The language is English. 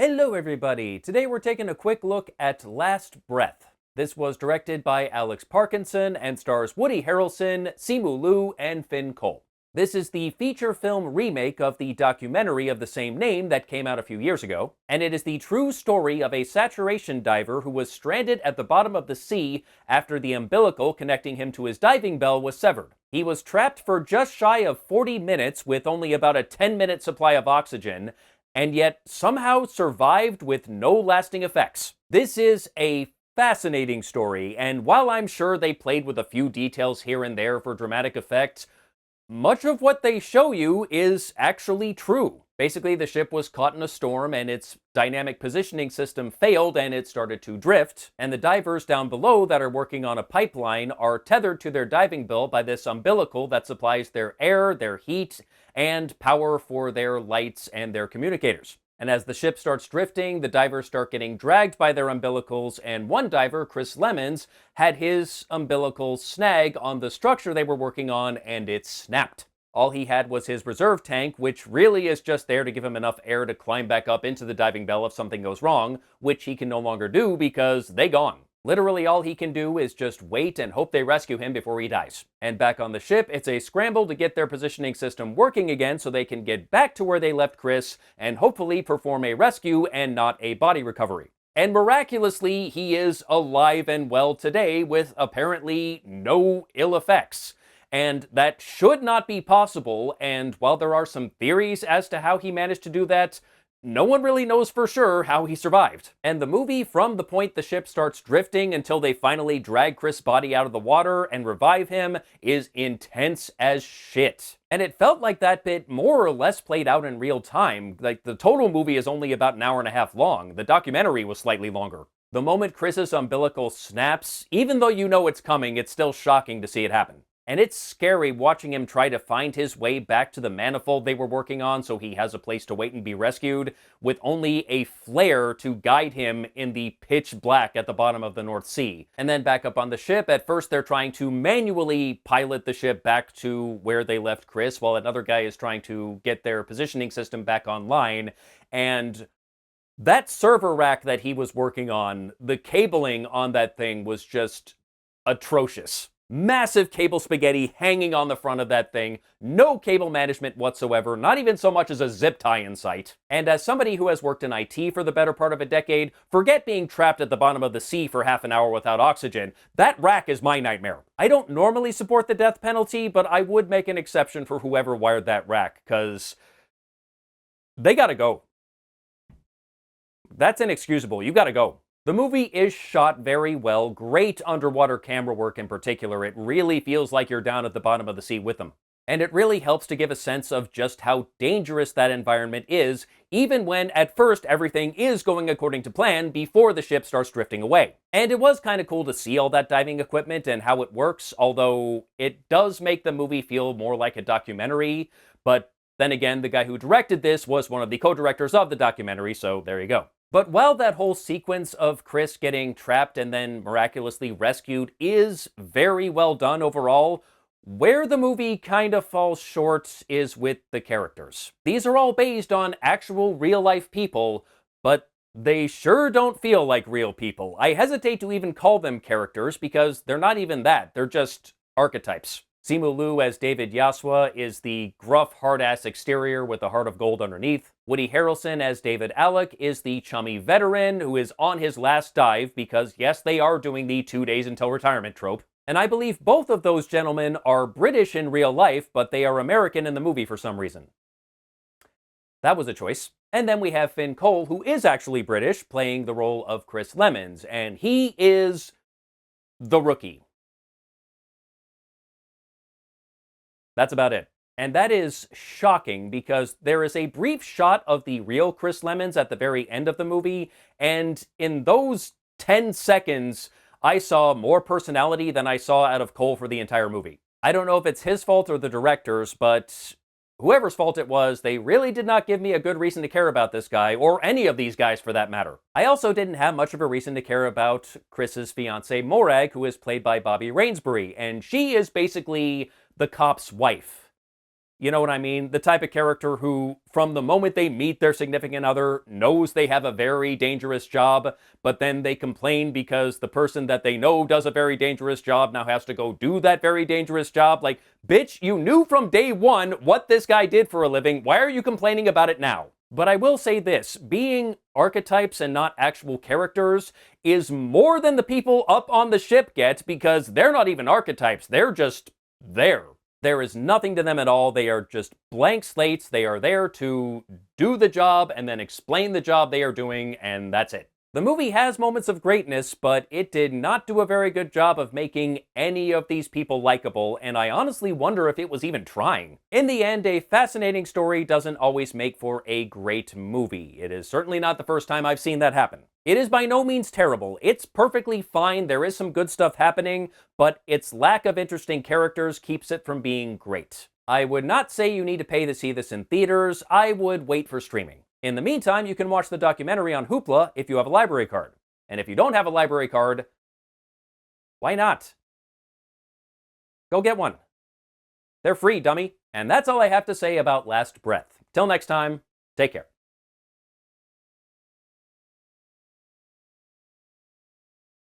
Hello everybody! Today we're taking a quick look at Last Breath. This was directed by Alex Parkinson and stars Woody Harrelson, Simu Liu, and Finn Cole. This is the feature film remake of the documentary of the same name that came out a few years ago, and it is the true story of a saturation diver who was stranded at the bottom of the sea after the umbilical connecting him to his diving bell was severed. He was trapped for just shy of 40 minutes with only about a 10-minute supply of oxygen, and yet somehow survived with no lasting effects. This is a fascinating story, and while I'm sure they played with a few details here and there for dramatic effect, much of what they show you is actually true. Basically, the ship was caught in a storm and its dynamic positioning system failed and it started to drift, and the divers down below that are working on a pipeline are tethered to their diving bell by this umbilical that supplies their air, their heat, and power for their lights and their communicators. And as the ship starts drifting, the divers start getting dragged by their umbilicals, and one diver, Chris Lemons, had his umbilical snag on the structure they were working on, and it snapped. All he had was his reserve tank, which really is just there to give him enough air to climb back up into the diving bell if something goes wrong, which he can no longer do because they gone. Literally all he can do is just wait and hope they rescue him before he dies. And back on the ship, it's a scramble to get their positioning system working again so they can get back to where they left Chris and hopefully perform a rescue and not a body recovery. And miraculously, he is alive and well today with apparently no ill effects. And that should not be possible, and while there are some theories as to how he managed to do that, no one really knows for sure how he survived. And the movie, from the point the ship starts drifting until they finally drag Chris' body out of the water and revive him, is intense as shit. And it felt like that bit more or less played out in real time. Like, the total movie is only about an hour and a half long. The documentary was slightly longer. The moment Chris's umbilical snaps, even though you know it's coming, it's still shocking to see it happen. And it's scary watching him try to find his way back to the manifold they were working on so he has a place to wait and be rescued, with only a flare to guide him in the pitch black at the bottom of the North Sea. And then back up on the ship, at first they're trying to manually pilot the ship back to where they left Chris, while another guy is trying to get their positioning system back online. And that server rack that he was working on, the cabling on that thing was just atrocious. Massive cable spaghetti hanging on the front of that thing, no cable management whatsoever, not even so much as a zip tie in sight. And as somebody who has worked in IT for the better part of a decade, forget being trapped at the bottom of the sea for half an hour without oxygen. That rack is my nightmare. I don't normally support the death penalty, but I would make an exception for whoever wired that rack, because they gotta go. That's inexcusable. You gotta go. The movie is shot very well, great underwater camera work in particular. It really feels like you're down at the bottom of the sea with them. And it really helps to give a sense of just how dangerous that environment is, even when at first everything is going according to plan before the ship starts drifting away. And it was kind of cool to see all that diving equipment and how it works, although it does make the movie feel more like a documentary. But then again, the guy who directed this was one of the co-directors of the documentary, so there you go. But while that whole sequence of Chris getting trapped and then miraculously rescued is very well done overall, where the movie kind of falls short is with the characters. These are all based on actual real-life people, but they sure don't feel like real people. I hesitate to even call them characters because they're not even that, they're just archetypes. Simu Liu as David Yaswa is the gruff, hard-ass exterior with a heart of gold underneath. Woody Harrelson as David Alec is the chummy veteran who is on his last dive because, yes, they are doing the 2 days until retirement trope. And I believe both of those gentlemen are British in real life, but they are American in the movie for some reason. That was a choice. And then we have Finn Cole, who is actually British, playing the role of Chris Lemons, and he is the rookie. That's about it. And that is shocking because there is a brief shot of the real Chris Lemons at the very end of the movie, and in those 10 seconds, I saw more personality than I saw out of Cole for the entire movie. I don't know if it's his fault or the director's, but whoever's fault it was, they really did not give me a good reason to care about this guy, or any of these guys for that matter. I also didn't have much of a reason to care about Chris's fiancée Morag, who is played by Bobby Rainsbury, and she is basically the cop's wife. You know what I mean? The type of character who, from the moment they meet their significant other, knows they have a very dangerous job, but then they complain because the person that they know does a very dangerous job now has to go do that very dangerous job. Like, bitch, you knew from day one what this guy did for a living. Why are you complaining about it now? But I will say this, being archetypes and not actual characters is more than the people up on the ship get, because they're not even archetypes, they're just there. There is nothing to them at all. They are just blank slates. They are there to do the job and then explain the job they are doing, and that's it. The movie has moments of greatness, but it did not do a very good job of making any of these people likable, and I honestly wonder if it was even trying. In the end, a fascinating story doesn't always make for a great movie. It is certainly not the first time I've seen that happen. It is by no means terrible. It's perfectly fine. There is some good stuff happening, but its lack of interesting characters keeps it from being great. I would not say you need to pay to see this in theaters. I would wait for streaming. In the meantime, you can watch the documentary on Hoopla if you have a library card. And if you don't have a library card, why not? Go get one. They're free, dummy. And that's all I have to say about Last Breath. Till next time, take care.